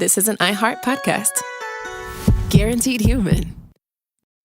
this is an iHeart podcast. Guaranteed human.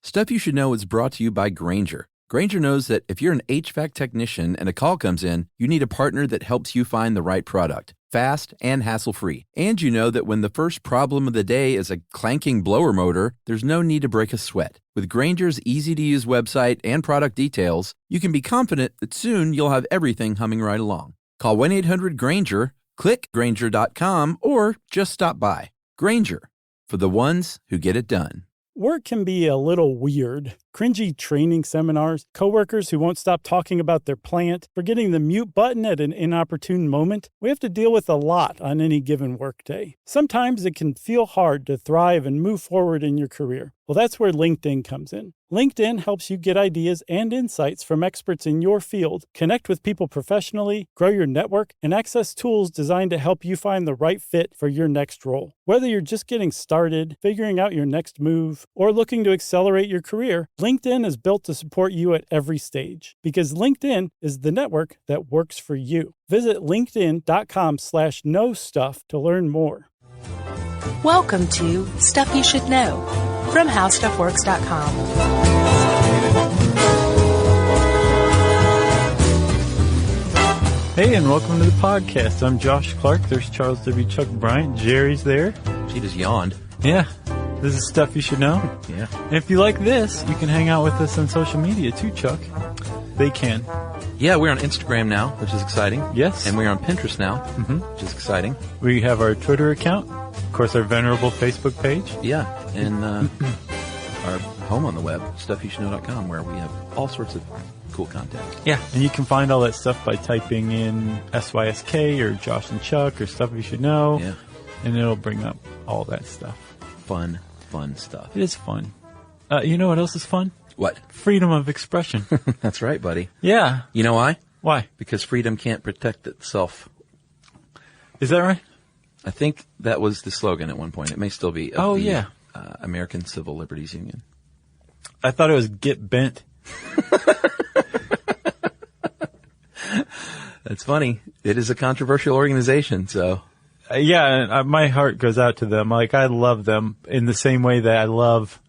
Stuff You Should Know is brought to you by Grainger. Grainger knows that if you're an HVAC technician and a call comes in, you need a partner that helps you find the right product, fast and hassle-free. And you know that when the first problem of the day is a clanking blower motor, there's no need to break a sweat. With Grainger's easy-to-use website and product details, you can be confident that soon you'll have everything humming right along. Call 1-800-GRAINGER, click Grainger.com, or just stop by. Grainger, for the ones who get it done. Work can be a little weird. Cringy training seminars, coworkers who won't stop talking about their plant, forgetting the mute button at an inopportune moment. We have to deal with a lot on any given workday. Sometimes it can feel hard to thrive and move forward in your career. Well, that's where LinkedIn comes in. LinkedIn helps you get ideas and insights from experts in your field, connect with people professionally, grow your network, and access tools designed to help you find the right fit for your next role. Whether you're just getting started, figuring out your next move, or looking to accelerate your career, LinkedIn is built to support you at every stage, because LinkedIn is the network that works for you. Visit linkedin.com/knowstuff to learn more. Welcome to Stuff You Should Know from HowStuffWorks.com. Hey, and welcome to the podcast. I'm Josh Clark. There's Charles W. Chuck Bryant. Jerry's there. She just yawned. Yeah. This is Stuff You Should Know. Yeah. And if you like this, you can hang out with us on social media too, Chuck. They can. Yeah, we're on Instagram now, which is exciting. Yes. And we're on Pinterest now, which is exciting. We have our Twitter account. Of course, our venerable Facebook page. Yeah. And our home on the web, stuffyoushouldknow.com, where we have all sorts of cool content. Yeah. And you can find all that stuff by typing in SYSK or Josh and Chuck or Stuff You Should Know. Yeah. And it'll bring up all that stuff. Fun stuff. It is fun. You know what else is fun? What? Freedom of expression. That's right, buddy. Yeah. You know why? Why? Because freedom can't protect itself. Is that right? I think that was the slogan at one point. It may still be. Of the, yeah. American Civil Liberties Union. I thought it was Get Bent. That's funny. It is a controversial organization, so. Yeah, my heart goes out to them. Like, I love them in the same way that I love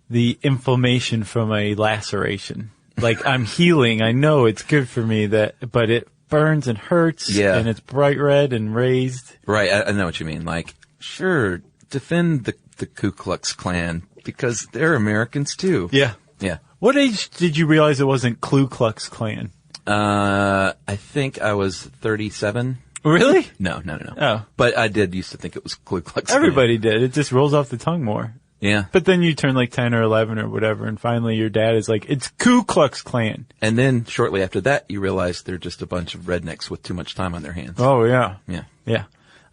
the inflammation from a laceration. Like, I'm healing. I know it's good for me, but it burns and hurts. Yeah. And it's bright red and raised. Right, I know what you mean. Like, sure, defend the Ku Klux Klan, because they're Americans too. Yeah. Yeah. What age did you realize it wasn't Ku Klux Klan? I think I was 37. Really? No. Oh. But I did used to think it was Ku Klux Klan. Everybody did. It just rolls off the tongue more. Yeah. But then you turn like 10 or 11 or whatever, and finally your dad is like, it's Ku Klux Klan. And then shortly after that, you realize they're just a bunch of rednecks with too much time on their hands. Oh, yeah. Yeah. Yeah.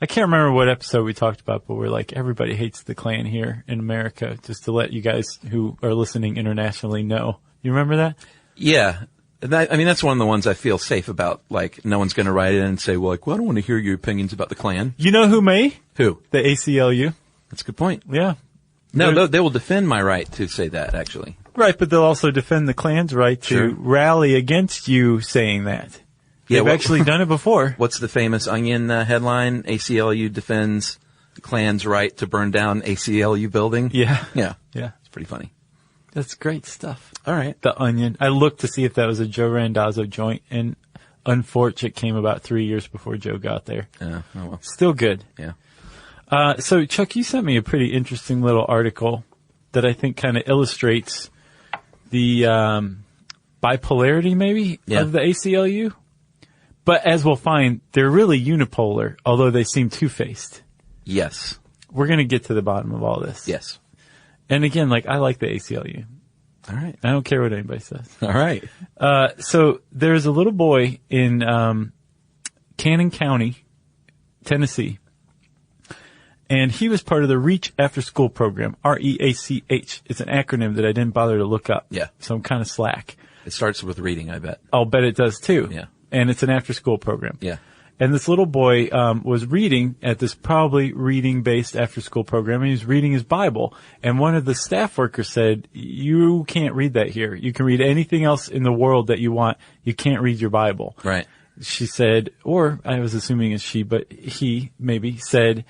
I can't remember what episode we talked about, but we're like, everybody hates the Klan here in America, just to let you guys who are listening internationally know. You remember that? Yeah. That's one of the ones I feel safe about. Like, no one's going to write in and say, well, I don't want to hear your opinions about the Klan. You know who may? Who? The ACLU. That's a good point. Yeah. No, they will defend my right to say that, actually. Right, but they'll also defend the Klan's right to rally against you saying that. They've actually done it before. What's the famous Onion headline? ACLU defends the Klan's right to burn down ACLU building. Yeah. Yeah. Yeah. It's pretty funny. That's great stuff. All right. The Onion. I looked to see if that was a Joe Randazzo joint, and unfortunately it came about 3 years before Joe got there. Oh, well. Still good. Yeah. So, Chuck, you sent me a pretty interesting little article that I think kind of illustrates the bipolarity, maybe, of the ACLU. But as we'll find, they're really unipolar, although they seem two-faced. Yes. We're going to get to the bottom of all this. Yes. And again, like, I like the ACLU. All right. I don't care what anybody says. All right. So there's a little boy in Cannon County, Tennessee, and he was part of the Reach After School program, REACH. It's an acronym that I didn't bother to look up. Yeah. So I'm kind of slack. It starts with reading, I bet. I'll bet it does too. Yeah. And it's an after-school program. Yeah. And this little boy was reading at this probably reading-based after-school program, and he was reading his Bible. And one of the staff workers said, you can't read that here. You can read anything else in the world that you want. You can't read your Bible. Right. she said, or I was assuming it's she, but he maybe said,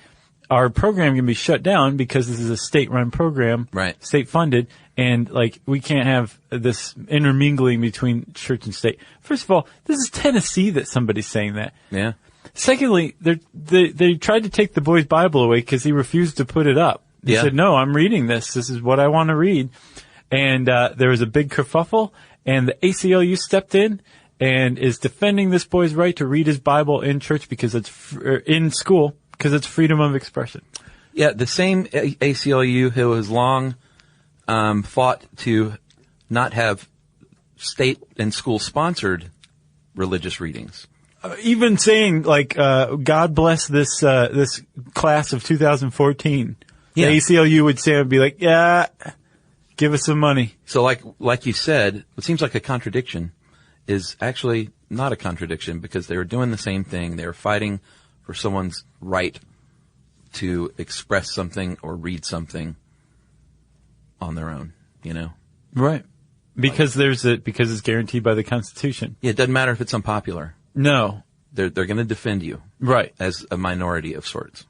our program can be shut down because this is a state-run program, right? State-funded, and like we can't have this intermingling between church and state. First of all, this is Tennessee that somebody's saying that. Yeah. Secondly, they tried to take the boy's Bible away because he refused to put it up. He said, "No, I'm reading this. This is what I want to read." And there was a big kerfuffle, and the ACLU stepped in and is defending this boy's right to read his Bible in church because it's in school. Because it's freedom of expression. Yeah, the same ACLU who has long fought to not have state and school sponsored religious readings. Even saying like, God bless this this class of 2014. Yeah. The ACLU would stand and be like, yeah, give us some money. So like you said, what seems like a contradiction is actually not a contradiction because they were doing the same thing. They were fighting for someone's right to express something or read something on their own, you know? Right. Because because it's guaranteed by the Constitution. Yeah, it doesn't matter if it's unpopular. No. They're going to defend you. Right. As a minority of sorts.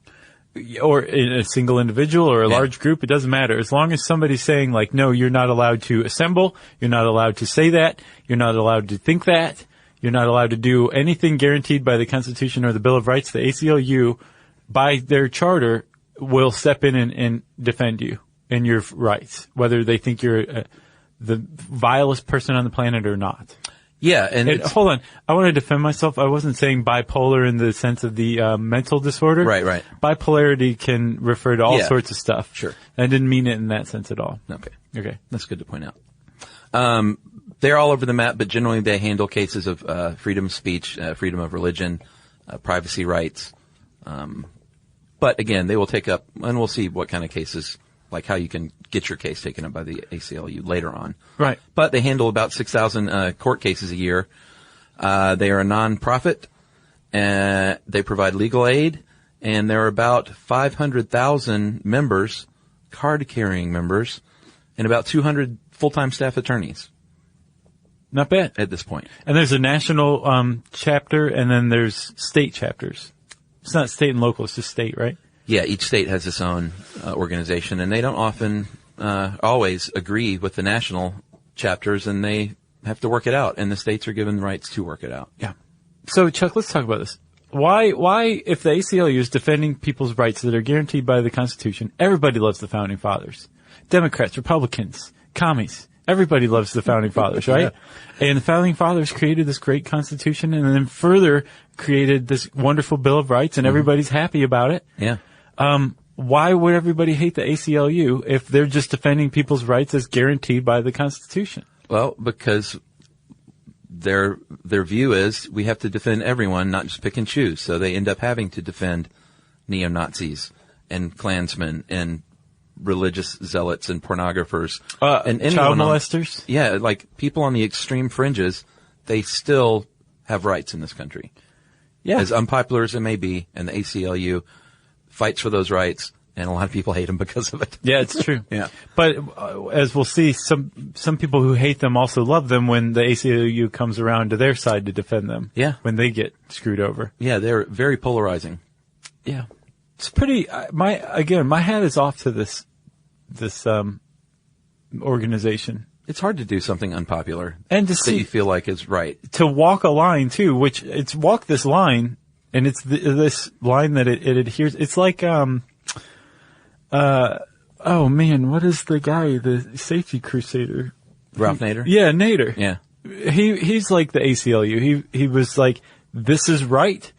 Or in a single individual or a large group, it doesn't matter. As long as somebody's saying like, no, you're not allowed to assemble, you're not allowed to say that, you're not allowed to think that, you're not allowed to do anything guaranteed by the Constitution or the Bill of Rights. The ACLU, by their charter, will step in and defend you and your rights, whether they think you're the vilest person on the planet or not. Yeah, and hold on. I want to defend myself. I wasn't saying bipolar in the sense of the mental disorder. Right. Bipolarity can refer to all sorts of stuff. Sure. I didn't mean it in that sense at all. Okay. That's good to point out. They're all over the map, but generally they handle cases of freedom of speech, freedom of religion, privacy rights. But again, they will take up, and we'll see what kind of cases, like how you can get your case taken up by the ACLU later on. Right. But they handle about 6,000 court cases a year. They are a non-profit. They provide legal aid, and there are about 500,000 members, card-carrying members, and about 200 full-time staff attorneys. Not bad. At this point. And there's a national chapter, and then there's state chapters. It's not state and local, it's just state, right? Yeah, each state has its own organization, and they don't often always agree with the national chapters, and they have to work it out, and the states are given rights to work it out. Yeah. So, Chuck, let's talk about this. Why, if the ACLU is defending people's rights that are guaranteed by the Constitution, everybody loves the Founding Fathers. Democrats, Republicans, commies. Everybody loves the Founding Fathers, right? Yeah. And the Founding Fathers created this great Constitution and then further created this wonderful Bill of Rights, and everybody's happy about it. Yeah. Why would everybody hate the ACLU if they're just defending people's rights as guaranteed by the Constitution? Well, because their view is we have to defend everyone, not just pick and choose. So they end up having to defend neo-Nazis and Klansmen and religious zealots and pornographers and child molesters. Like people on the extreme fringes, they still have rights in this country. Yeah. As unpopular as it may be, and the ACLU fights for those rights, and a lot of people hate them because of it. Yeah, it's true. Yeah. But as we'll see, some people who hate them also love them when the ACLU comes around to their side to defend them. Yeah. When they get screwed over. Yeah, they're very polarizing. Yeah. It's pretty, my hat is off to this organization. It's hard to do something unpopular and to that you feel like is right. To walk a line too, which it's walk this line, and it's this line that it adheres. It's like, oh man, what is the guy, the safety crusader? Ralph Nader? Yeah, Nader. Yeah. He's like the ACLU. He was like, this is right.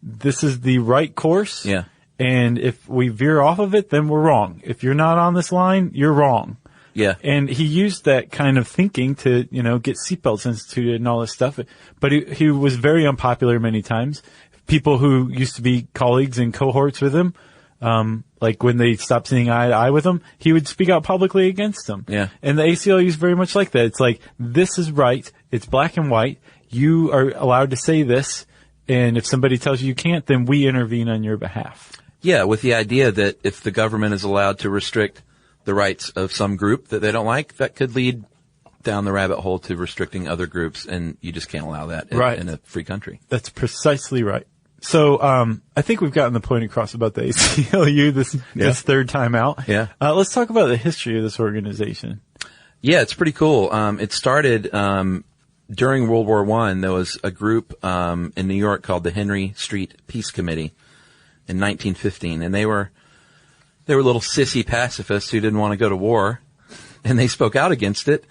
This is the right course. Yeah. And if we veer off of it, then we're wrong. If you're not on this line, you're wrong. Yeah. And he used that kind of thinking to, get seatbelts instituted and all this stuff. But he was very unpopular many times. People who used to be colleagues and cohorts with him, like when they stopped seeing eye to eye with him, he would speak out publicly against them. Yeah. And the ACLU is very much like that. It's like, this is right. It's black and white. You are allowed to say this. And if somebody tells you can't, then we intervene on your behalf. Yeah, with the idea that if the government is allowed to restrict the rights of some group that they don't like, that could lead down the rabbit hole to restricting other groups, and you just can't allow that in a free country. That's precisely right. So, I think we've gotten the point across about the ACLU this third time out. Yeah. Let's talk about the history of this organization. Yeah, it's pretty cool. It started, during World War I. There was a group, in New York called the Henry Street Peace Committee in 1915, and they were little sissy pacifists who didn't want to go to war, and they spoke out against it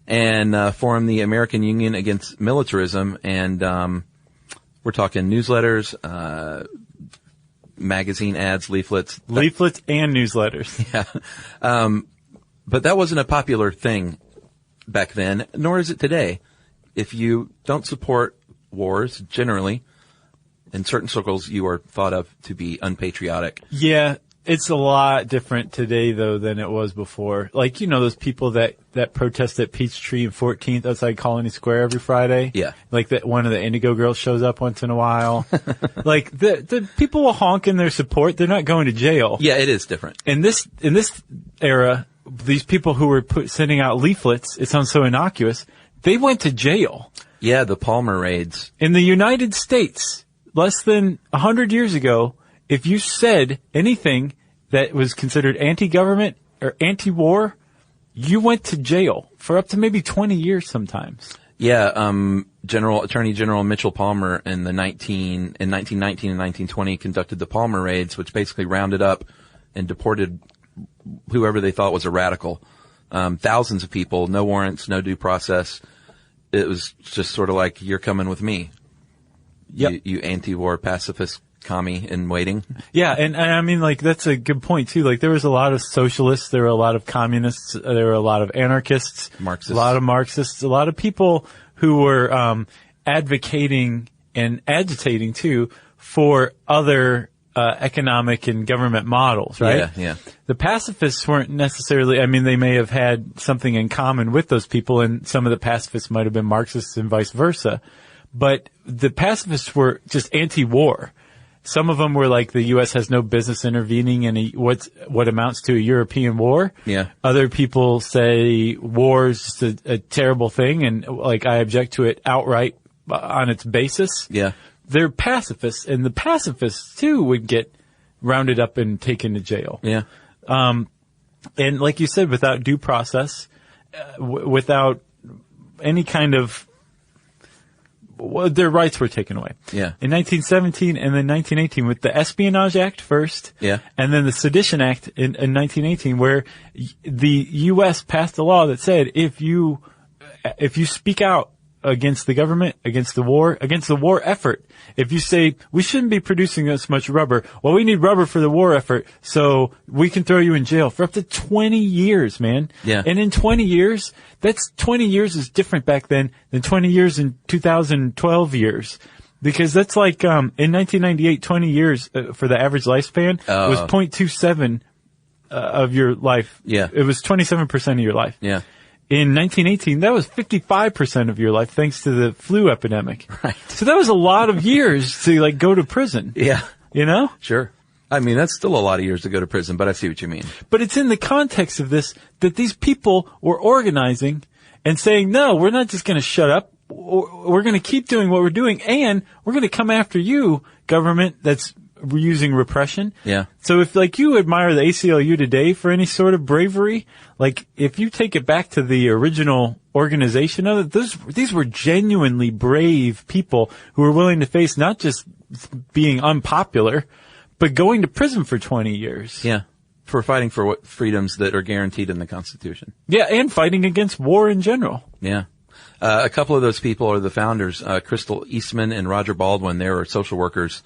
and, formed the American Union Against Militarism, and, we're talking newsletters, magazine ads, leaflets. Leaflets and newsletters. Yeah. But that wasn't a popular thing back then, nor is it today. If you don't support wars, generally, in certain circles, you are thought of to be unpatriotic. Yeah. It's a lot different today, though, than it was before. Like, those people that protest at Peachtree and 14th outside Colony Square every Friday. Yeah. Like that one of the Indigo girls shows up once in a while. Like the people will honk in their support. They're not going to jail. Yeah, it is different. In this era, these people who were sending out leaflets, it sounds so innocuous, they went to jail. Yeah, the Palmer raids. In the United States, less than 100 years ago, if you said anything that was considered anti-government or anti-war, you went to jail for up to maybe 20 years sometimes. Yeah, Attorney General Mitchell Palmer in 1919 and 1920 conducted the Palmer raids, which basically rounded up and deported whoever they thought was a radical. Thousands of people, no warrants, no due process. It was just sort of like, you're coming with me. Yep. You anti-war pacifist commie in waiting. Yeah, and I mean, like, that's a good point, too. Like, there was a lot of socialists, there were a lot of communists, there were a lot of anarchists, Marxists. A lot of Marxists, a lot of people who were advocating and agitating, too, for other economic and government models, right? Yeah. The pacifists weren't necessarily, I mean, they may have had something in common with those people, and some of the pacifists might have been Marxists and vice versa. But the pacifists were just anti-war. Some of them were like, the U.S. has no business intervening in what amounts to a European war. Yeah. Other people say war is just a terrible thing, and like, I object to it outright on its basis. Yeah. They're pacifists, and the pacifists too would get rounded up and taken to jail. Yeah. And like you said, without due process, without any kind of, their rights were taken away. Yeah. In 1917 and then 1918 with the Espionage Act first. Yeah. And then the Sedition Act in 1918, where the U.S. passed a law that said if you speak out against the government, against the war effort, if you say, we shouldn't be producing this much rubber, well, we need rubber for the war effort, so we can throw you in jail for up to 20 years, man. Yeah. And in 20 years, that's 20 years is different back then than 20 years in 2012 years. Because that's like, in 1998, 20 years for the average lifespan was 0.27 of your life. Yeah. It was 27% of your life. Yeah. In 1918, that was 55% of your life thanks to the flu epidemic. Right. So that was a lot of years to like go to prison. Yeah. You know? Sure. I mean, that's still a lot of years to go to prison, but I see what you mean. But it's in the context of this that these people were organizing and saying, no, we're not just going to shut up. We're going to keep doing what we're doing, and we're going to come after you, government that's using repression. Yeah. So if like you admire the ACLU today for any sort of bravery, like if you take it back to the original organization of it, these were genuinely brave people who were willing to face not just being unpopular, but going to prison for 20 years. Yeah. For fighting for what freedoms that are guaranteed in the Constitution. Yeah, and fighting against war in general. Yeah. A couple of those people are the founders, Crystal Eastman and Roger Baldwin. They were social workers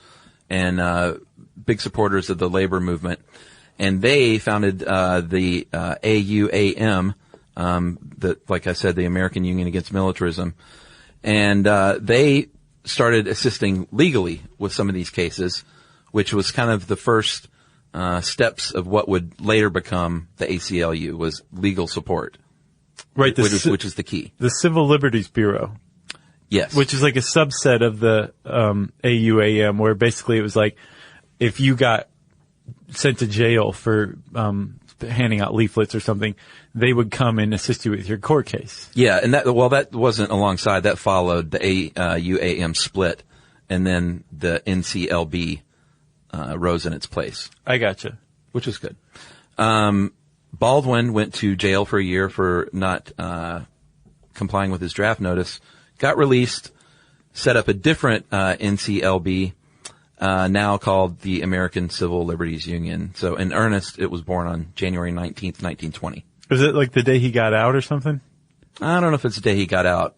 and big supporters of the labor movement. And they founded the AUAM, like I said, the American Union Against Militarism. And they started assisting legally with some of these cases, which was kind of the first steps of what would later become the ACLU, was legal support. Right, which is the key. The Civil Liberties Bureau. Yes. Which is like a subset of the AUAM, where basically it was like, if you got sent to jail for handing out leaflets or something, they would come and assist you with your court case. Yeah, and that wasn't alongside. That followed the UAM split, and then the NCLB rose in its place. I gotcha. Which was good. Baldwin went to jail for a year for not complying with his draft notice, got released, set up a different NCLB, now called the American Civil Liberties Union. So in earnest, it was born on January 19th, 1920. Was it like the day he got out or something? I don't know if it's the day he got out,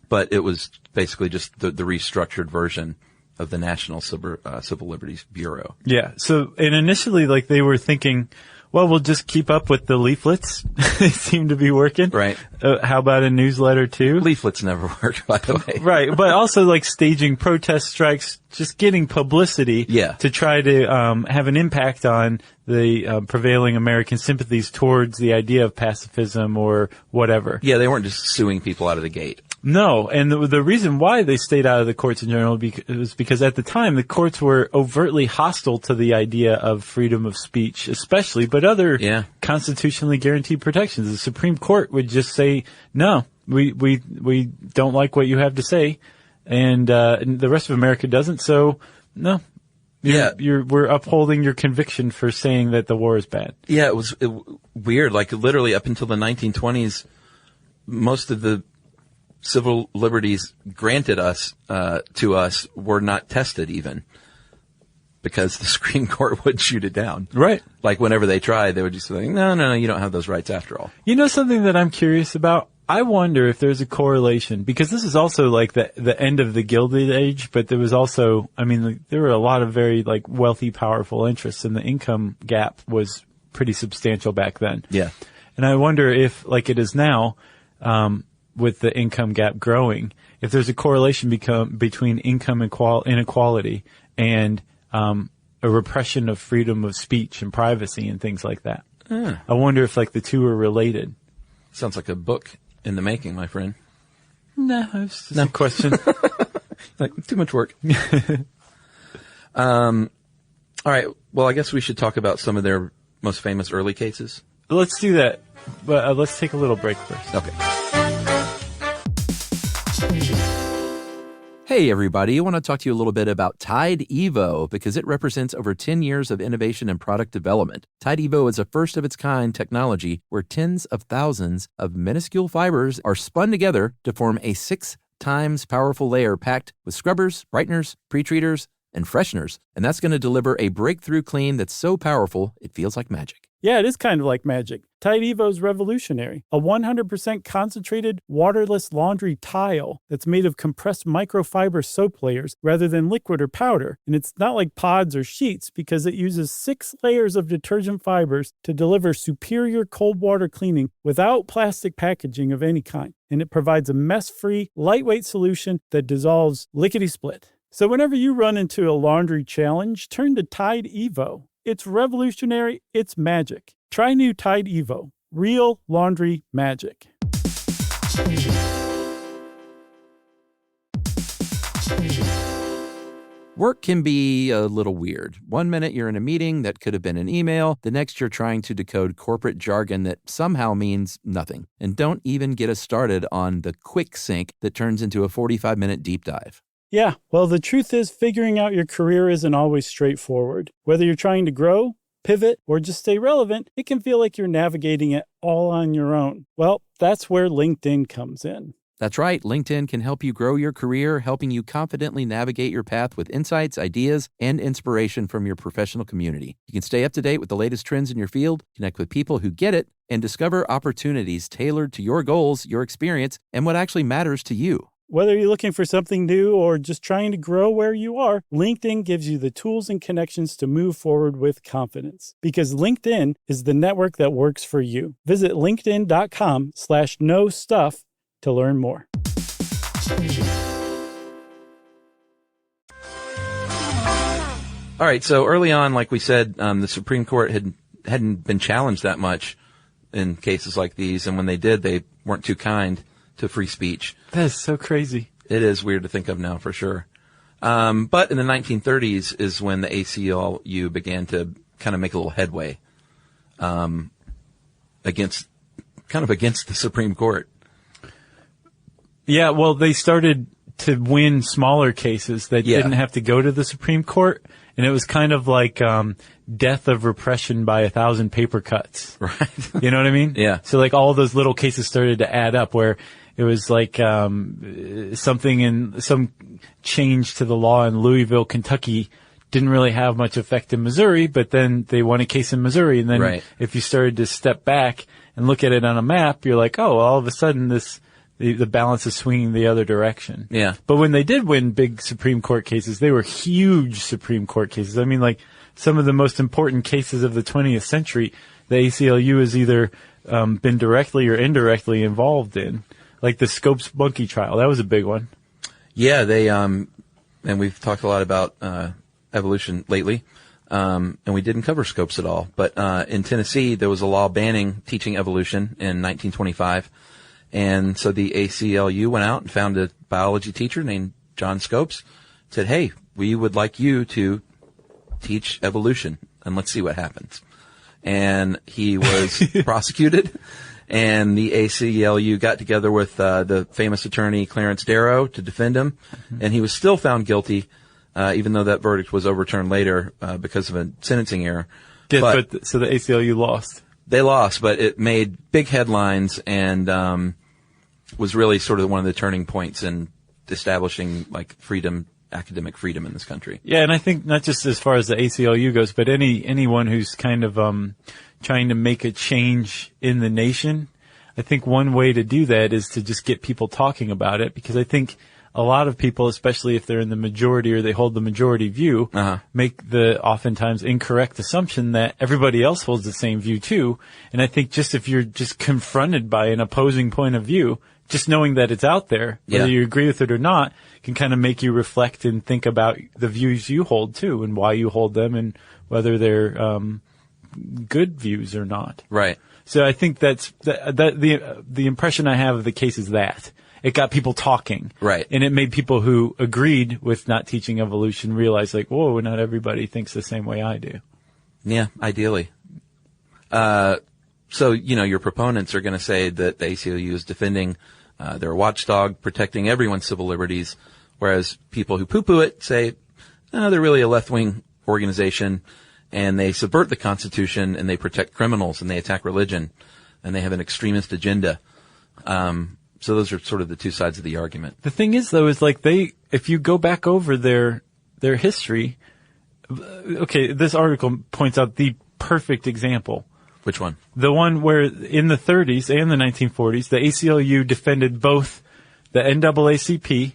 but it was basically just the restructured version of the National Civil Liberties Bureau. Yeah. So, and initially, like, they were thinking, well, we'll just keep up with the leaflets. They seem to be working. Right. How about a newsletter too? Leaflets never work, by the way. Right. But also like staging protest strikes, just getting publicity. Yeah. To try to, have an impact on the, prevailing American sympathies towards the idea of pacifism or whatever. Yeah, they weren't just suing people out of the gate. No, and the reason why they stayed out of the courts in general was because at the time the courts were overtly hostile to the idea of freedom of speech, especially, but other constitutionally guaranteed protections. The Supreme Court would just say, no, we don't like what you have to say, and the rest of America doesn't. So, no. We're upholding your conviction for saying that the war is bad. Yeah, it was weird. Like literally up until the 1920s, most of the civil liberties granted to us were not tested even, because the Supreme Court would shoot it down. Right. Like whenever they tried, they would just say, no, you don't have those rights after all. You know something that I'm curious about? I wonder if there's a correlation, because this is also like the end of the Gilded Age, but there was also, there were a lot of very like wealthy, powerful interests, and the income gap was pretty substantial back then. Yeah. And I wonder if, like it is now, with the income gap growing, if there's a correlation between income inequality and a repression of freedom of speech and privacy and things like that. I wonder if like the two are related. Sounds like a book in the making, my friend. No, it's just a question. Like too much work. All right. Well, I guess we should talk about some of their most famous early cases. Let's do that, but let's take a little break first. Okay. Hey everybody, I want to talk to you a little bit about Tide Evo because it represents over 10 years of innovation and product development. Tide Evo is a first-of-its-kind technology where tens of thousands of minuscule fibers are spun together to form a 6 times powerful layer packed with scrubbers, brighteners, pre-treaters, and fresheners. And that's going to deliver a breakthrough clean that's so powerful it feels like magic. Yeah, it is kind of like magic. Tide Evo is revolutionary. A 100% concentrated, waterless laundry tile that's made of compressed microfiber soap layers rather than liquid or powder. And it's not like pods or sheets because it uses 6 layers of detergent fibers to deliver superior cold water cleaning without plastic packaging of any kind. And it provides a mess-free, lightweight solution that dissolves lickety-split. So whenever you run into a laundry challenge, turn to Tide Evo. It's revolutionary. It's magic. Try new Tide Evo. Real laundry magic. Work can be a little weird. One minute you're in a meeting that could have been an email. The next you're trying to decode corporate jargon that somehow means nothing. And don't even get us started on the quick sync that turns into a 45-minute deep dive. Yeah, well, the truth is figuring out your career isn't always straightforward. Whether you're trying to grow, pivot, or just stay relevant, it can feel like you're navigating it all on your own. Well, that's where LinkedIn comes in. That's right. LinkedIn can help you grow your career, helping you confidently navigate your path with insights, ideas, and inspiration from your professional community. You can stay up to date with the latest trends in your field, connect with people who get it, and discover opportunities tailored to your goals, your experience, and what actually matters to you. Whether you're looking for something new or just trying to grow where you are, LinkedIn gives you the tools and connections to move forward with confidence. Because LinkedIn is the network that works for you. Visit linkedin.com/knowstuff to learn more. All right, so early on, like we said, the Supreme Court hadn't been challenged that much in cases like these, and when they did, they weren't too kind to free speech. That's so crazy. It is weird to think of now, for sure. But in the 1930s is when the ACLU began to kind of make a little headway, against the Supreme Court. Yeah, well, they started to win smaller cases that didn't have to go to the Supreme Court, and it was kind of like death of repression by 1,000 paper cuts. Right. You know what I mean? Yeah. So like all those little cases started to add up where it was like something in some change to the law in Louisville, Kentucky didn't really have much effect in Missouri, but then they won a case in Missouri, and then if you started to step back and look at it on a map, you're like, oh, all of a sudden the balance is swinging the other direction. Yeah. But when they did win big Supreme Court cases, they were huge Supreme Court cases. I mean, like some of the most important cases of the 20th century, the ACLU has either been directly or indirectly involved in. Like the Scopes monkey trial, that was a big one. Yeah, they and we've talked a lot about evolution lately, and we didn't cover Scopes at all. But in Tennessee, there was a law banning teaching evolution in 1925. And so the ACLU went out and found a biology teacher named John Scopes, said, hey, we would like you to teach evolution, and let's see what happens. And he was prosecuted, and the ACLU got together with the famous attorney Clarence Darrow to defend him, and he was still found guilty, even though that verdict was overturned later because of a sentencing error. So the ACLU lost. They lost, but it made big headlines and was really sort of one of the turning points in establishing like academic freedom in this country. Yeah, and I think not just as far as the ACLU goes, but anyone who's kind of trying to make a change in the nation, I think one way to do that is to just get people talking about it, because I think a lot of people, especially if they're in the majority or they hold the majority view, make the oftentimes incorrect assumption that everybody else holds the same view too. And I think just if you're just confronted by an opposing point of view, just knowing that it's out there, whether you agree with it or not, can kind of make you reflect and think about the views you hold too, and why you hold them, and whether they're good views or not. Right. So I think that's the impression I have of the case is that it got people talking. Right. And it made people who agreed with not teaching evolution realize, like, whoa, not everybody thinks the same way I do. Yeah, ideally. So, your proponents are going to say that the ACLU is defending their watchdog, protecting everyone's civil liberties, whereas people who poo-poo it say, no, they're really a left-wing organization, and they subvert the Constitution, and they protect criminals, and they attack religion, and they have an extremist agenda. So those are sort of the two sides of the argument. The thing is, though, is like if you go back over their history, okay, this article points out the perfect example. Which one? The one where in the 30s and the 1940s, the ACLU defended both the NAACP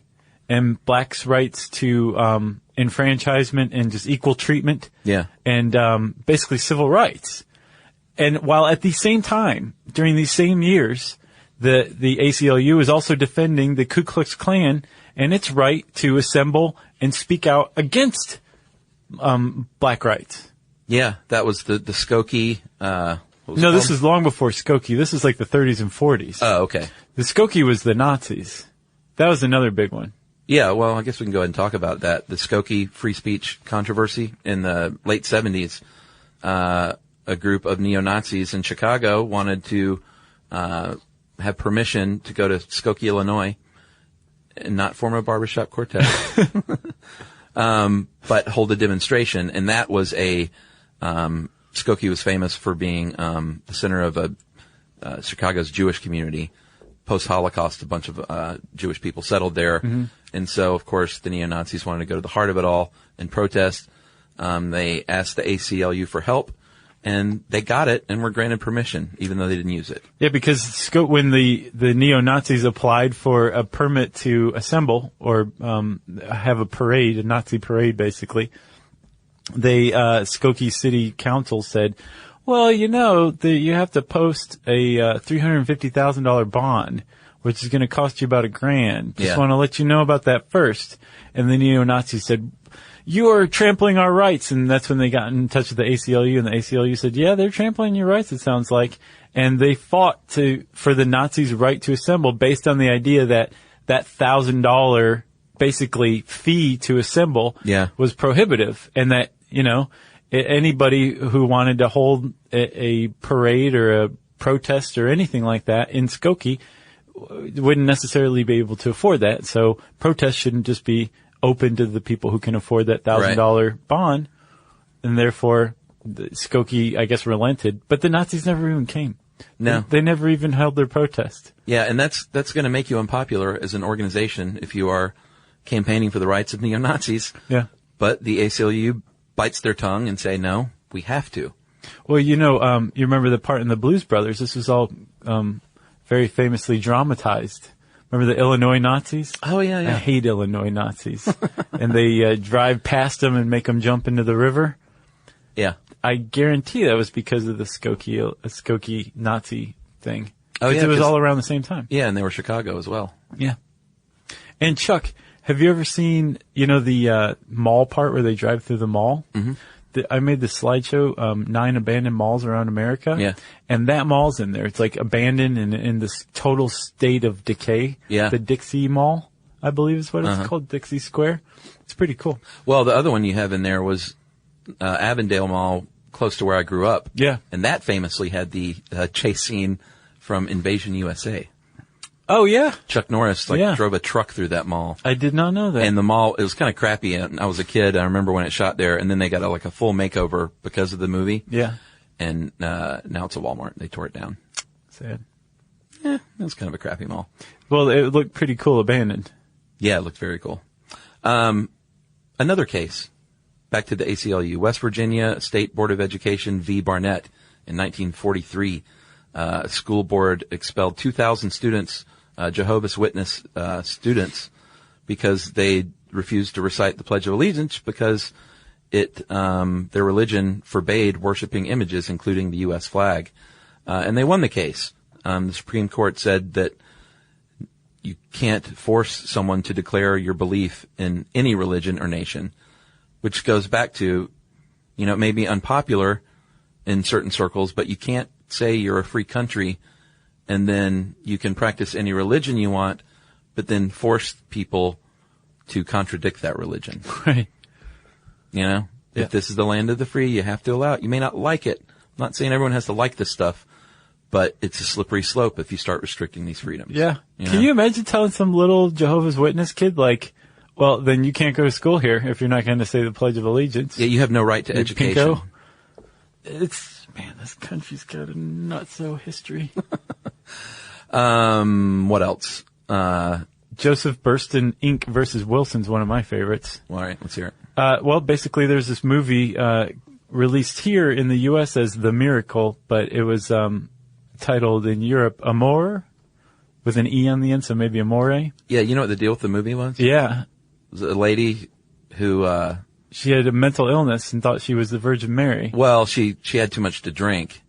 and blacks' rights to enfranchisement and just equal treatment. Yeah. And basically civil rights. And while at the same time, during these same years, the ACLU is also defending the Ku Klux Klan and its right to assemble and speak out against black rights. Yeah, that was the Skokie. No, this is long before Skokie. This is like the 30s and 40s. Oh, okay. The Skokie was the Nazis. That was another big one. Yeah, well, I guess we can go ahead and talk about that. The Skokie free speech controversy in the late 70s. A group of neo-Nazis in Chicago wanted to have permission to go to Skokie, Illinois, and not form a barbershop quartet, but hold a demonstration. And that was Skokie was famous for being the center of Chicago's Jewish community. Post-Holocaust, a bunch of Jewish people settled there. Mm-hmm. And so, of course, the neo-Nazis wanted to go to the heart of it all and protest. They asked the ACLU for help, and they got it and were granted permission, even though they didn't use it. Yeah, because when the neo-Nazis applied for a permit to assemble or have a parade, a Nazi parade, basically, Skokie City Council said, well, you have to post a $350,000 bond, which is going to cost you about $1,000. Just want to let you know about that first. And the neo-Nazis said, you are trampling our rights. And that's when they got in touch with the ACLU, and the ACLU said, yeah, they're trampling your rights, it sounds like. And they fought for the Nazis' right to assemble based on the idea that $1,000 basically fee to assemble was prohibitive, and that, anybody who wanted to hold a parade or a protest or anything like that in Skokie wouldn't necessarily be able to afford that. So protests shouldn't just be open to the people who can afford that $1,000 bond. And therefore, Skokie, I guess, relented. But the Nazis never even came. No. They never even held their protest. Yeah, and that's going to make you unpopular as an organization if you are campaigning for the rights of neo-Nazis. Yeah. But the ACLU bites their tongue and say, no, we have to. Well, you remember the part in the Blues Brothers. This was all very famously dramatized. Remember the Illinois Nazis? Oh, yeah. I hate Illinois Nazis. And they drive past them and make them jump into the river. Yeah. I guarantee that was because of the Skokie Nazi thing. Oh, yeah. It was all around the same time. Yeah, and they were Chicago as well. Yeah. And Chuck, have you ever seen, the mall part where they drive through the mall? Mm-hmm. I made this slideshow, 9 abandoned malls around America. Yeah. And that mall's in there. It's like abandoned and in this total state of decay. Yeah. The Dixie Mall, I believe is what it's called, Dixie Square. It's pretty cool. Well, the other one you have in there was Avondale Mall, close to where I grew up. Yeah. And that famously had the chase scene from Invasion USA. Oh, yeah? Chuck Norris drove a truck through that mall. I did not know that. And the mall, it was kind of crappy. And I was a kid. I remember when it shot there. And then they got a full makeover because of the movie. Yeah. And now it's a Walmart. They tore it down. Sad. Yeah, it was kind of a crappy mall. Well, it looked pretty cool abandoned. Yeah, it looked very cool. Another case. Back to the ACLU. West Virginia State Board of Education v. Barnett in 1943. A school board expelled 2,000 students, Jehovah's Witness students, because they refused to recite the Pledge of Allegiance because their religion forbade worshiping images, including the U.S. flag. And they won the case. The Supreme Court said that you can't force someone to declare your belief in any religion or nation, which goes back to, it may be unpopular in certain circles, but you can't say you're a free country and then you can practice any religion you want, but then force people to contradict that religion. Right. If this is the land of the free, you have to allow it. You may not like it. I'm not saying everyone has to like this stuff, but it's a slippery slope if you start restricting these freedoms. Yeah. Can you imagine telling some little Jehovah's Witness kid, well, then you can't go to school here if you're not going to say the Pledge of Allegiance. Yeah, you have no right to education. Man, this country's got a nutso history. What else? Joseph Burston, Inc. versus Wilson's one of my favorites. All right, let's hear it. Well, basically there's this movie, released here in the U.S. as The Miracle, but it was, titled in Europe, Amore, with an E on the end, so maybe Amore. Yeah, you know what the deal with the movie was? Yeah. It was a lady who, she had a mental illness and thought she was the Virgin Mary. Well, she had too much to drink.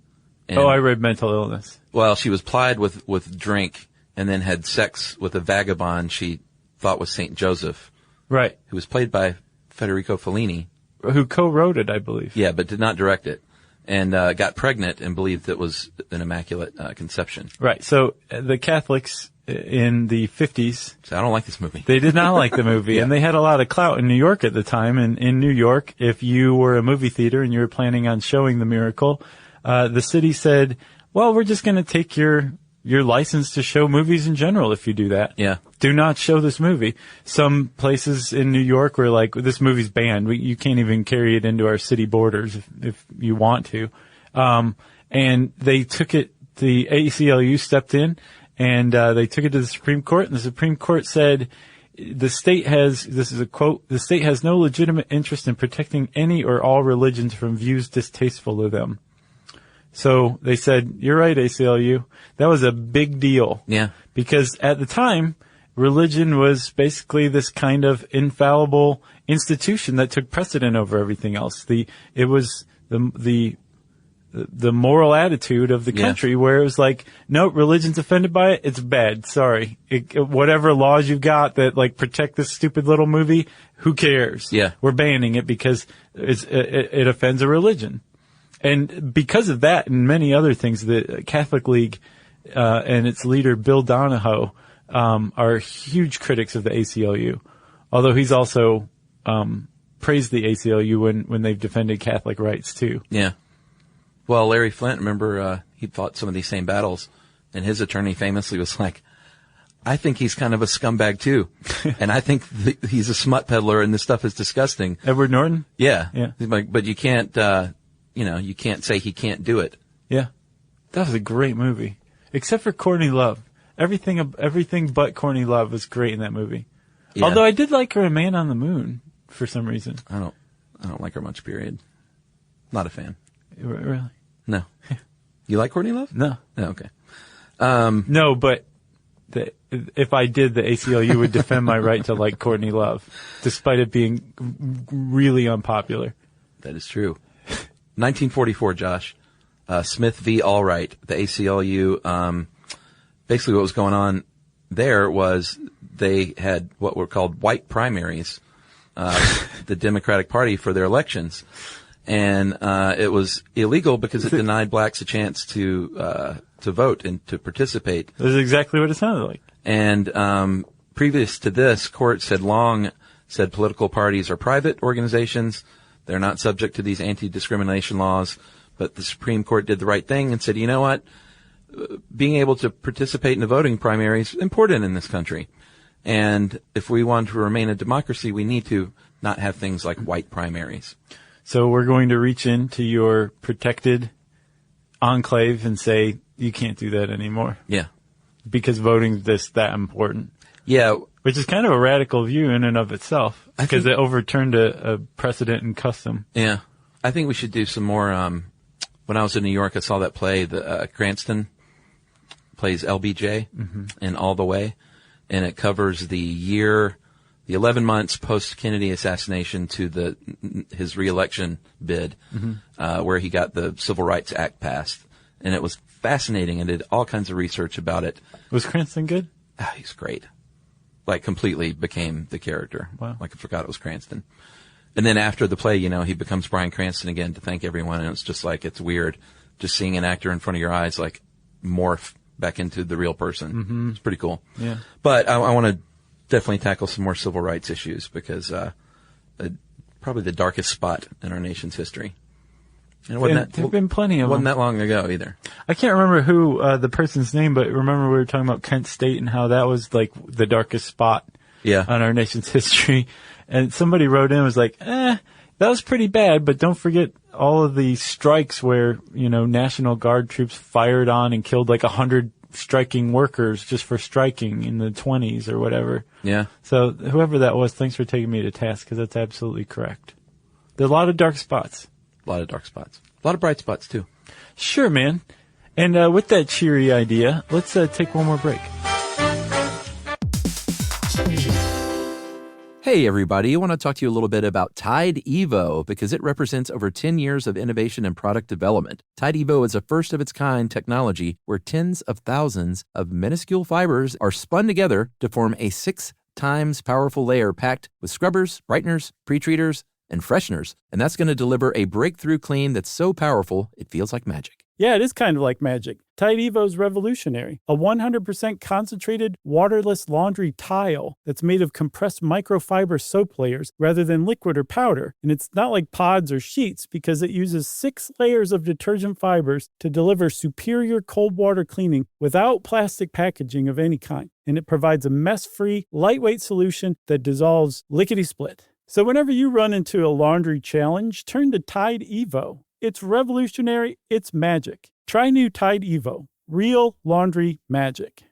And, I read mental illness. Well, she was plied with drink and then had sex with a vagabond she thought was Saint Joseph. Right. Who was played by Federico Fellini. Who co-wrote it, I believe. Yeah, but did not direct it. And got pregnant and believed it was an immaculate conception. Right. So the Catholics in the 50s. So I don't like this movie. They did not like the movie. Yeah. And they had a lot of clout in New York at the time. And in New York, if you were a movie theater and you were planning on showing The Miracle, the city said, well, we're just going to take your license to show movies in general if you do that. Yeah. Do not show this movie. Some places in New York were like, this movie's banned. You can't even carry it into our city borders if you want to. And they took it, the ACLU stepped in and they took it to the Supreme Court, and the Supreme Court said the state has, this is a quote, the state has no legitimate interest in protecting any or all religions from views distasteful to them. So they said, you're right, ACLU. That was a big deal. Yeah. Because at the time, religion was basically this kind of infallible institution that took precedent over everything else. It was the moral attitude of the country where it was like, no, religion's offended by it. It's bad. Sorry. Whatever laws you've got that protect this stupid little movie, who cares? Yeah. We're banning it because it offends a religion. And because of that and many other things, the Catholic League, and its leader, Bill Donahoe, are huge critics of the ACLU. Although he's also, praised the ACLU when they've defended Catholic rights too. Yeah. Well, Larry Flint, remember, he fought some of these same battles, and his attorney famously was like, I think he's kind of a scumbag too. And I think he's a smut peddler and this stuff is disgusting. Edward Norton? Yeah. Yeah. He's like, but you can't, you can't say he can't do it. Yeah. That was a great movie. Except for Courtney Love. Everything but Courtney Love was great in that movie. Yeah. Although I did like her in Man on the Moon for some reason. I don't like her much, period. Not a fan. Really? No. You like Courtney Love? No. Oh, okay. No, but if I did, the ACLU would defend my right to like Courtney Love, despite it being really unpopular. That is true. 1944, Josh. Smith v. Allwright, the ACLU. Basically what was going on there was they had what were called white primaries, the Democratic Party, for their elections. And it was illegal because it denied blacks a chance to vote and to participate. This is exactly what it sounded like. And previous to this, courts had long said political parties are private organizations. They're not subject to these anti-discrimination laws. But the Supreme Court did the right thing and said, you know what? Being able to participate in the voting primary is important in this country. And if we want to remain a democracy, we need to not have things like white primaries. So we're going to reach into your protected enclave and say, you can't do that anymore. Yeah. Because voting's that important. Yeah. Which is kind of a radical view in and of itself, because it overturned a precedent and custom. Yeah. I think we should do some more, when I was in New York, I saw that play, Cranston plays LBJ in All the Way, and it covers the 11 months post-Kennedy assassination to his re-election bid, where he got the Civil Rights Act passed. And it was fascinating and did all kinds of research about it. Was Cranston good? He's great. Like, completely became the character. Wow. Like, I forgot it was Cranston. And then after the play, he becomes Bryan Cranston again to thank everyone. And it's just like, it's weird just seeing an actor in front of your eyes, like, morph back into the real person. It's pretty cool. Yeah. But I want to definitely tackle some more civil rights issues because, probably the darkest spot in our nation's history. And there have been plenty of them. Wasn't that long ago either. I can't remember who, the person's name, but remember we were talking about Kent State and how that was like the darkest spot on our nation's history. And somebody wrote in and was like, that was pretty bad, but don't forget all of the strikes where, National Guard troops fired on and killed like 100 striking workers just for striking in the 1920s or whatever. Yeah. So whoever that was, thanks for taking me to task because that's absolutely correct. There are a lot of dark spots. A lot of dark spots. A lot of bright spots too. Sure, man. And with that cheery idea, let's take one more break. Hey, everybody. I want to talk to you a little bit about Tide Evo because it represents over 10 years of innovation and product development. Tide Evo is a first-of-its-kind technology where tens of thousands of minuscule fibers are spun together to form a 6 times powerful layer packed with scrubbers, brighteners, pre-treaters, and fresheners. And that's going to deliver a breakthrough clean that's so powerful, it feels like magic. Yeah, it is kind of like magic. Tide Evo is revolutionary. A 100% concentrated, waterless laundry tile that's made of compressed microfiber soap layers rather than liquid or powder. And it's not like pods or sheets because it uses 6 layers of detergent fibers to deliver superior cold water cleaning without plastic packaging of any kind. And it provides a mess-free, lightweight solution that dissolves lickety-split. So whenever you run into a laundry challenge, turn to Tide Evo. It's revolutionary. It's magic. Try new Tide Evo. Real laundry magic.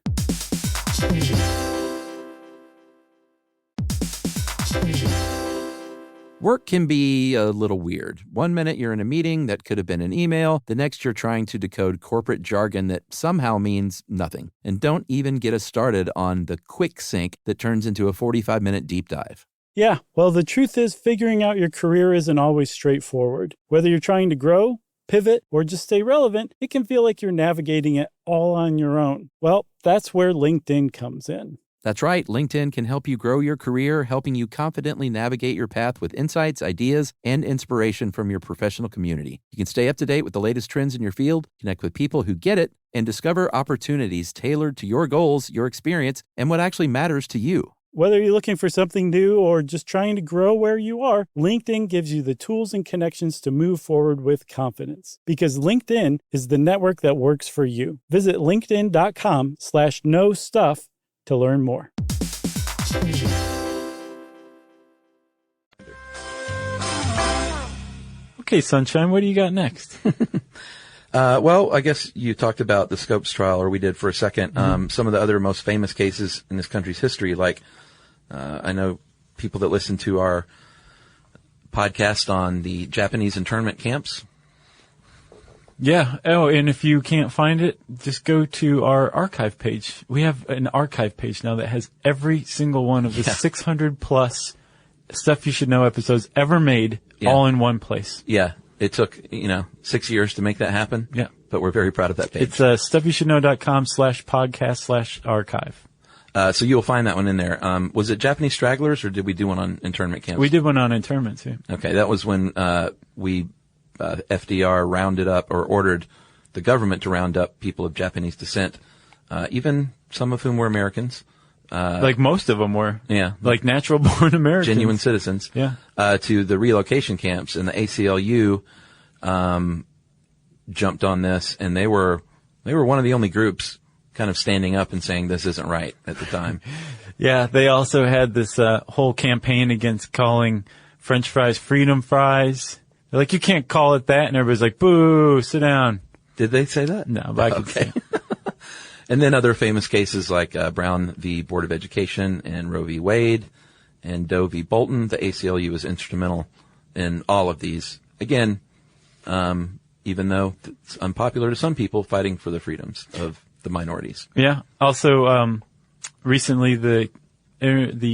Work can be a little weird. One minute you're in a meeting that could have been an email. The next you're trying to decode corporate jargon that somehow means nothing. And don't even get us started on the quick sync that turns into a 45-minute deep dive. Yeah, well, the truth is figuring out your career isn't always straightforward. Whether you're trying to grow, pivot, or just stay relevant, it can feel like you're navigating it all on your own. Well, that's where LinkedIn comes in. That's right. LinkedIn can help you grow your career, helping you confidently navigate your path with insights, ideas, and inspiration from your professional community. You can stay up to date with the latest trends in your field, connect with people who get it, and discover opportunities tailored to your goals, your experience, and what actually matters to you. Whether you're looking for something new or just trying to grow where you are, LinkedIn gives you the tools and connections to move forward with confidence. Because LinkedIn is the network that works for you. Visit linkedin.com/knowstuff to learn more. Okay, Sunshine, what do you got next? Well, I guess you talked about the Scopes trial, or we did for a second. Some of the other most famous cases in this country's history, like I know people that listen to our podcast on the Japanese internment camps. Yeah. Oh, and if you can't find it, just go to our archive page. We have an archive page now that has every single one of the 600 plus Stuff You Should Know episodes ever made, all in one place. Yeah. It took, 6 years to make that happen. Yeah. But we're very proud of that page. It's stuffyoushouldknow.com/podcast/archive. So you'll find that one in there. Was it Japanese stragglers, or did we do one on internment camps? We did one on internment too. Okay. That was when, FDR rounded up, or ordered the government to round up people of Japanese descent, even some of whom were Americans. Like most of them were. Yeah. Like natural born Americans. Genuine citizens. Yeah. To the relocation camps, and the ACLU, jumped on this, and they were one of the only groups kind of standing up and saying this isn't right at the time. Yeah. They also had this, whole campaign against calling French fries freedom fries. They're like, you can't call it that. And everybody's like, boo, sit down. Did they say that? No, but I could say. And then other famous cases like Brown v. Board of Education and Roe v. Wade and Doe v. Bolton. The ACLU was instrumental in all of these. Again, even though it's unpopular to some people, fighting for the freedoms of the minorities. Yeah. Also, recently the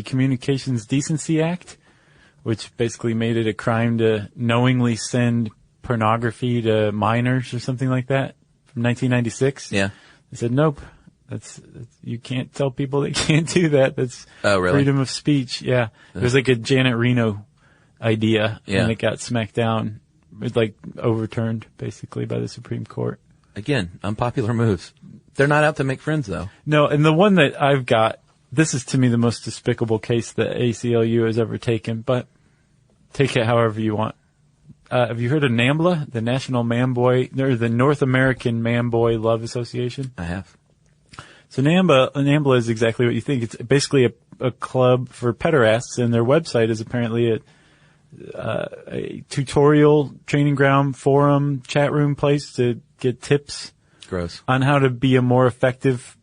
Communications Decency Act, which basically made it a crime to knowingly send pornography to minors or something like that, from 1996. Yeah. They said, nope, that's you can't tell people they can't do that. That's freedom of speech. Yeah. It was like a Janet Reno idea, and it got smacked down. It overturned basically by the Supreme Court. Again, unpopular moves. They're not out to make friends, though. No, and the one that I've got, this is to me the most despicable case that ACLU has ever taken, but take it however you want. Have you heard of NAMBLA, the National Man-Boy, or the North American Man-Boy Love Association? I have. So NAMBLA is exactly what you think. It's basically a club for pederasts, and their website is apparently a tutorial, training ground, forum, chat room place to get tips on how to be a more effective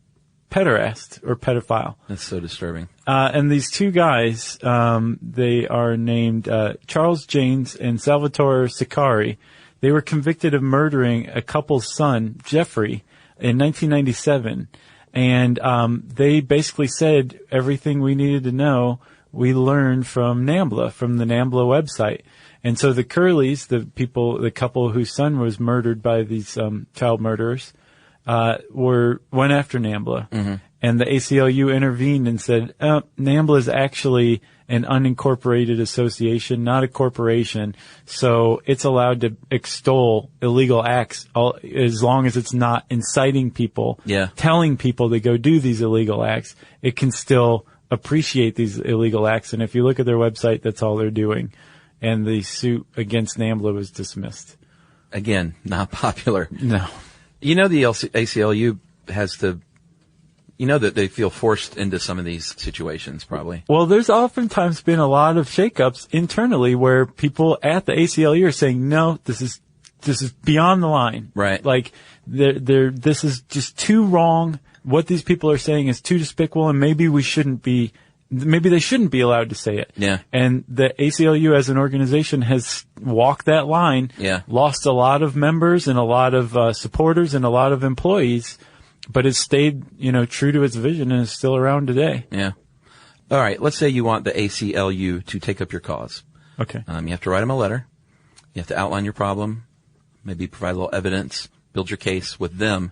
pederast or pedophile. That's so disturbing. And these two guys, they are named Charles Janes and Salvatore Sicari. They were convicted of murdering a couple's son, Jeffrey, in 1997. And they basically said everything we needed to know we learned from NAMBLA, from the NAMBLA website. And so the Curleys, the couple whose son was murdered by these child murderers, went after NAMBLA. Mm-hmm. And the ACLU intervened and said, NAMBLA is actually an unincorporated association, not a corporation, so it's allowed to extol illegal acts as long as it's not inciting people, telling people to go do these illegal acts. It can still appreciate these illegal acts. And if you look at their website, that's all they're doing. And the suit against NAMBLA was dismissed. Again, not popular. No. The ACLU has to, that they feel forced into some of these situations, probably. Well, there's oftentimes been a lot of shakeups internally where people at the ACLU are saying, no, this is beyond the line. Right. Like, this is just too wrong. What these people are saying is too despicable, and maybe they shouldn't be allowed to say it. Yeah. And the ACLU as an organization has walked that line. Yeah. Lost a lot of members and a lot of supporters and a lot of employees, but it's stayed, true to its vision and is still around today. Yeah. All right. Let's say you want the ACLU to take up your cause. Okay. You have to write them a letter. You have to outline your problem, maybe provide a little evidence, build your case with them.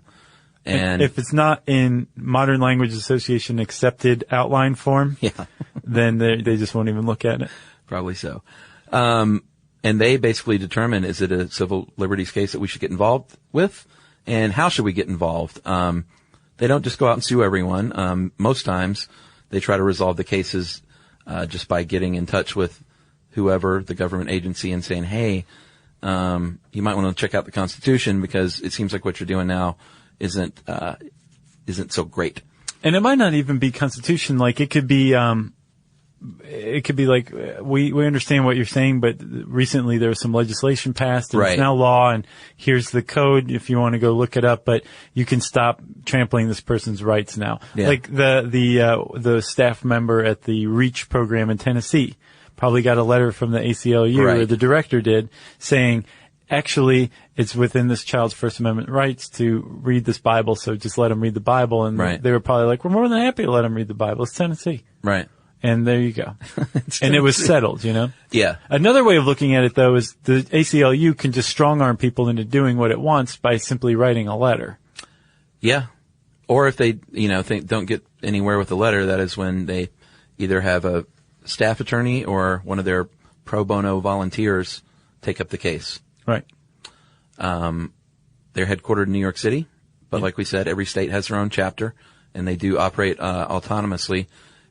And if it's not in Modern Language Association accepted outline form, then they just won't even look at it. Probably so. And they basically determine, is it a civil liberties case that we should get involved with? And how should we get involved? They don't just go out and sue everyone. Most times they try to resolve the cases just by getting in touch with whoever, the government agency, and saying, hey, you might want to check out the Constitution because it seems like what you're doing now isn't so great. And it might not even be Constitution. Like it could be like, we understand what you're saying, but recently there was some legislation passed and right. It's now law, and here's the code if you want to go look it up, but you can stop trampling this person's rights now. Yeah. Like the staff member at the REACH program in Tennessee probably got a letter from the ACLU, right. or the director did, saying, actually, it's within this child's First Amendment rights to read this Bible, so just let them read the Bible. And right. they were probably like, we're more than happy to let them read the Bible. It's Tennessee. Right. And there you go. And it was settled, you know? Yeah. Another way of looking at it, though, is the ACLU can just strong-arm people into doing what it wants by simply writing a letter. Yeah. Or if they, don't get anywhere with the letter, that is when they either have a staff attorney or one of their pro bono volunteers take up the case. Right. They're headquartered in New York City, but like we said, every state has their own chapter, and they do operate autonomously.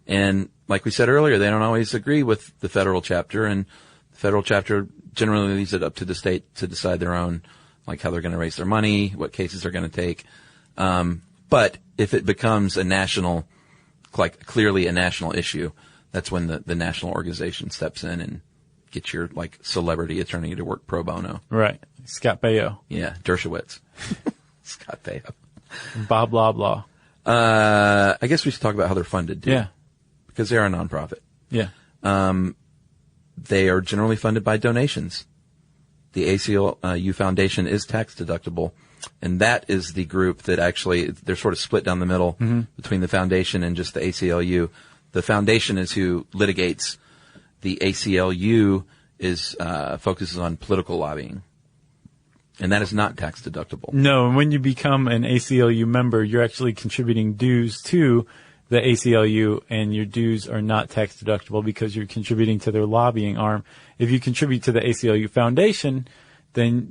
And like we said earlier, they don't always agree with the federal chapter, and the federal chapter generally leaves it up to the state to decide their own, like how they're going to raise their money, what cases they're going to take. But if it becomes a national, like clearly a national issue, that's when the national organization steps in and gets your like celebrity attorney to work pro bono. Right. Scott Baio. Yeah, Dershowitz. Scott Baio. Blah, blah, blah. I guess we should talk about how they're funded, too. Yeah. Because they are a nonprofit. Yeah. They are generally funded by donations. The ACLU Foundation is tax deductible, and that is the group that actually, they're sort of split down the middle between the foundation and just the ACLU. The foundation is who litigates. The ACLU focuses on political lobbying. And that is not tax deductible. No, and when you become an ACLU member, you're actually contributing dues to the ACLU, and your dues are not tax deductible because you're contributing to their lobbying arm. If you contribute to the ACLU Foundation, then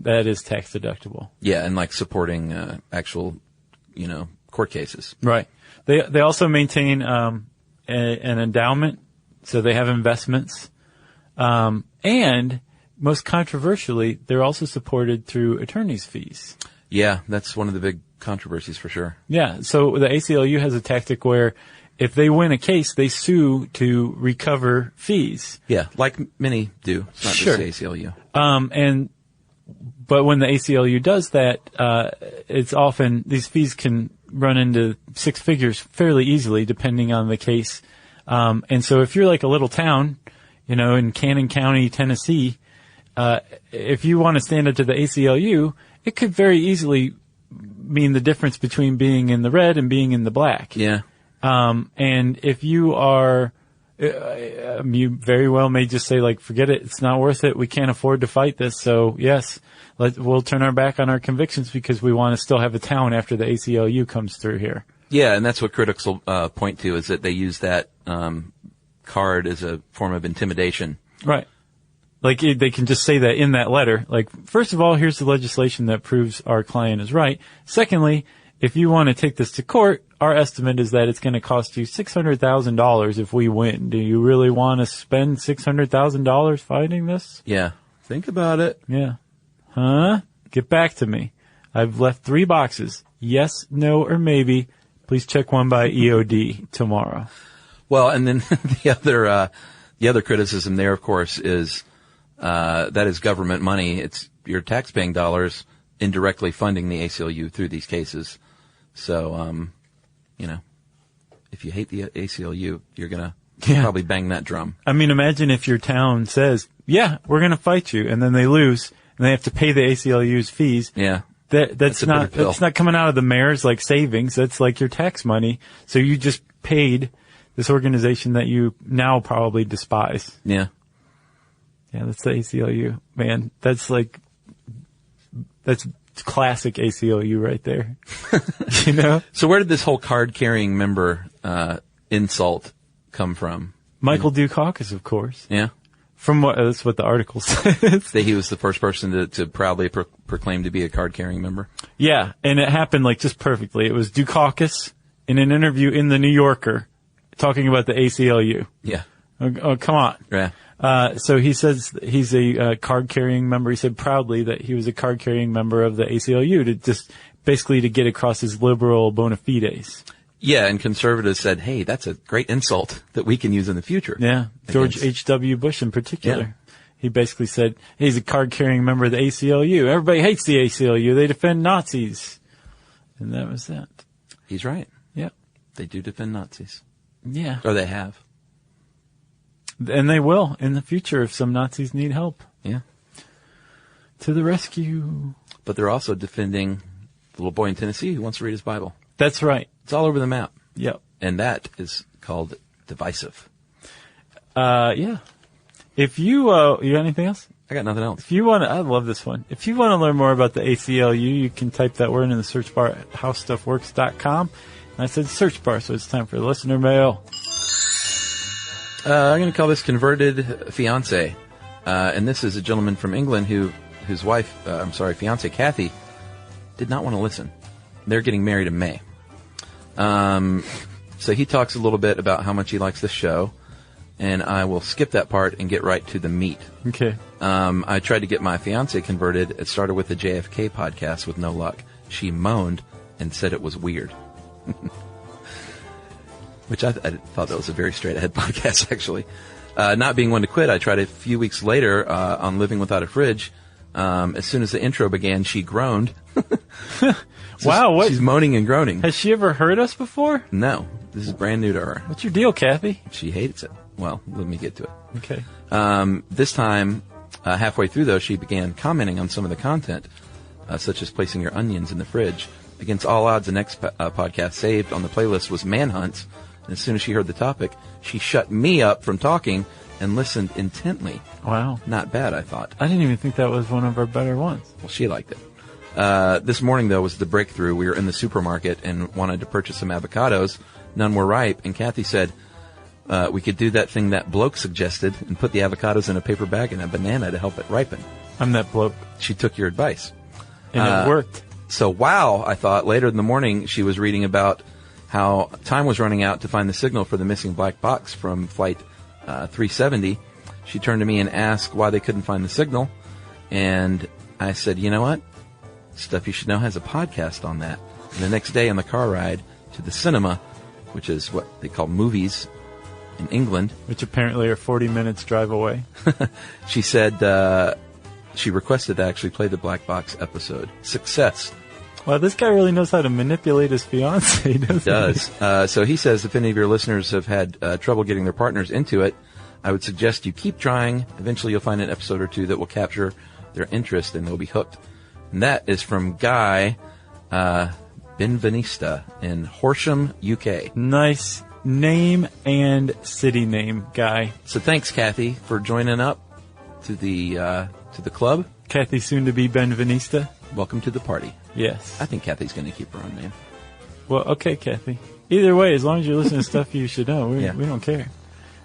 that is tax deductible. Yeah, and like supporting actual, court cases. Right. They also maintain an endowment, so they have investments. And most controversially, they're also supported through attorney's fees. Yeah, that's one of the big controversies for sure. Yeah, so the ACLU has a tactic where if they win a case, they sue to recover fees. Yeah, like many do. It's not Sure. just the ACLU. But when the ACLU does that, it's often, these fees can run into six figures fairly easily depending on the case. And so if you're like a little town, in Cannon County, Tennessee, if you want to stand up to the ACLU, it could very easily mean the difference between being in the red and being in the black. Yeah. And if you are, you very well may just say, like, forget it, it's not worth it, we can't afford to fight this, so yes, we'll turn our back on our convictions because we want to still have a town after the ACLU comes through here. Yeah, and that's what critics will point to, is that they use that card as a form of intimidation. Right. Like, they can just say that in that letter. Like, first of all, here's the legislation that proves our client is right. Secondly, if you want to take this to court, our estimate is that it's going to cost you $600,000 if we win. Do you really want to spend $600,000 fighting this? Yeah. Think about it. Yeah. Huh? Get back to me. I've left 3 boxes. Yes, no, or maybe. Please check one by EOD tomorrow. Well, and then the other criticism there, of course, is that is government money. It's your taxpaying dollars indirectly funding the ACLU through these cases. So, if you hate the ACLU, you're going to probably bang that drum. I mean, imagine if your town says, yeah, we're going to fight you, and then they lose, and they have to pay the ACLU's fees. Yeah. That's not coming out of the mayor's like savings. That's like your tax money. So you just paid this organization that you now probably despise. Yeah. Yeah, that's the ACLU, man. That's classic ACLU right there. So where did this whole card-carrying member insult come from? Michael Dukakis, of course. Yeah. That's what the article says. That he was the first person to proudly proclaim to be a card-carrying member. Yeah, and it happened like just perfectly. It was Dukakis in an interview in the New Yorker talking about the ACLU. Yeah. Oh, come on. Yeah. So he says he's a card-carrying member. He said proudly that he was a card-carrying member of the ACLU to just basically to get across his liberal bona fides. Yeah, and conservatives said, hey, that's a great insult that we can use in the future. Yeah, George H.W. Bush in particular. Yeah. He basically said he's a card-carrying member of the ACLU. Everybody hates the ACLU. They defend Nazis. And that was that. He's right. Yep. They do defend Nazis. Yeah. Or they have. And they will in the future if some Nazis need help. Yeah. To the rescue. But they're also defending the little boy in Tennessee who wants to read his Bible. That's right. It's all over the map. Yep. And that is called divisive. Yeah. If you got anything else? I got nothing else. If you want to, I love this one. If you want to learn more about the ACLU, you can type that word in the search bar at howstuffworks.com. And I said search bar, so it's time for listener mail. I'm going to call this Converted Fiance. And this is a gentleman from England whose wife, fiance Kathy, did not want to listen. They're getting married in May. So he talks a little bit about how much he likes this show, and I will skip that part and get right to the meat. Okay. I tried to get my fiance converted. It started with the JFK podcast with no luck. She moaned and said it was weird. Which I thought that was a very straight-ahead podcast, actually. Not being one to quit, I tried a few weeks later on Living Without a Fridge. As soon as the intro began, she groaned. So wow, what? She's moaning and groaning. Has she ever heard us before? No, this is brand new to her. What's your deal, Kathy? She hates it. Well, let me get to it. Okay. This time, halfway through, though, she began commenting on some of the content, such as placing your onions in the fridge. Against all odds, the next podcast saved on the playlist was Manhunt. And as soon as she heard the topic, she shut me up from talking and listened intently. Wow. Not bad, I thought. I didn't even think that was one of our better ones. Well, she liked it. This morning, though, was the breakthrough. We were in the supermarket and wanted to purchase some avocados. None were ripe, and Kathy said we could do that thing that bloke suggested and put the avocados in a paper bag and a banana to help it ripen. I'm that bloke. She took your advice. And it worked. So, wow, I thought. Later in the morning, she was reading about how time was running out to find the signal for the missing black box from Flight 370. She turned to me and asked why they couldn't find the signal. And I said, you know what? Stuff You Should Know has a podcast on that. And the next day on the car ride to the cinema, which is what they call movies in England. Which apparently are 40 minutes drive away. She said she requested to actually play the Black Box episode. Success. Well, this guy really knows how to manipulate his fiancée, doesn't he? He does. So he says if any of your listeners have had trouble getting their partners into it, I would suggest you keep trying. Eventually you'll find an episode or two that will capture their interest and they'll be hooked. And that is from Guy Benvenista in Horsham, UK. Nice name and city name, Guy. So thanks, Kathy, for joining up to the club. Kathy, soon to be Benvenista. Welcome to the party. Yes. I think Kathy's going to keep her own name. Well, okay, Kathy. Either way, as long as you're listening to Stuff You Should Know, we don't care.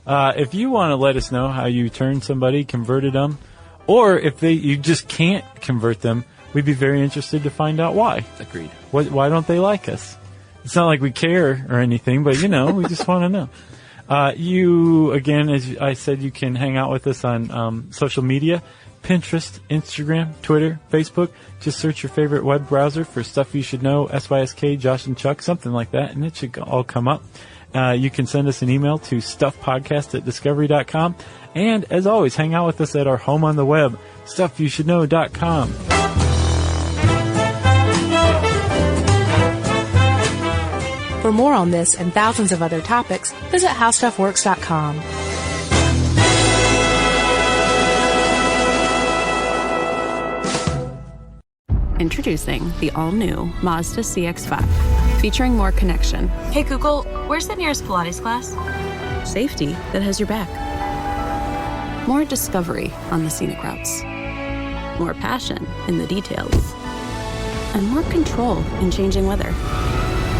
If you want to let us know how you turned somebody, converted them, or if you just can't convert them, we'd be very interested to find out why. Agreed. Why don't they like us? It's not like we care or anything, but, we just want to know. You, again, as I said, you can hang out with us on social media, Pinterest, Instagram, Twitter, Facebook. Just search your favorite web browser for Stuff You Should Know, SYSK, Josh and Chuck, something like that, and it should all come up. You can send us an email to stuffpodcast@discovery.com. And, as always, hang out with us at our home on the web, stuffyoushouldknow.com. For more on this and thousands of other topics, visit howstuffworks.com. Introducing the all-new Mazda CX-5, featuring more connection, Hey Google, where's the nearest Pilates class? safety that has your back, more discovery on the scenic routes, more passion in the details, and more control in changing weather.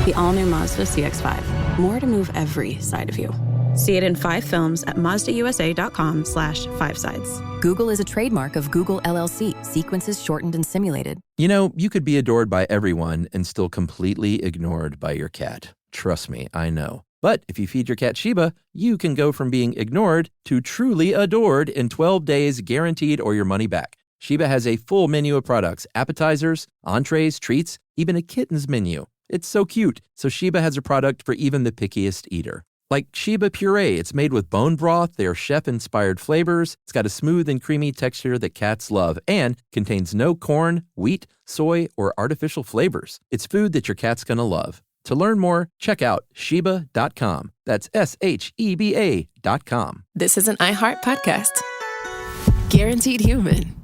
The all-new Mazda CX-5, more to move every side of you. See it in 5 films at MazdaUSA.com/5sides. Google is a trademark of Google LLC. Sequences shortened and simulated. You know, you could be adored by everyone and still completely ignored by your cat. Trust me, I know. But if you feed your cat Sheba, you can go from being ignored to truly adored in 12 days guaranteed or your money back. Sheba has a full menu of products, appetizers, entrees, treats, even a kitten's menu. It's so cute, so Sheba has a product for even the pickiest eater. Like Sheba Puree, it's made with bone broth, they are chef-inspired flavors, it's got a smooth and creamy texture that cats love, and contains no corn, wheat, soy, or artificial flavors. It's food that your cat's gonna love. To learn more, check out Sheba.com. That's SHEBA.com. This is an iHeart podcast. Guaranteed Human.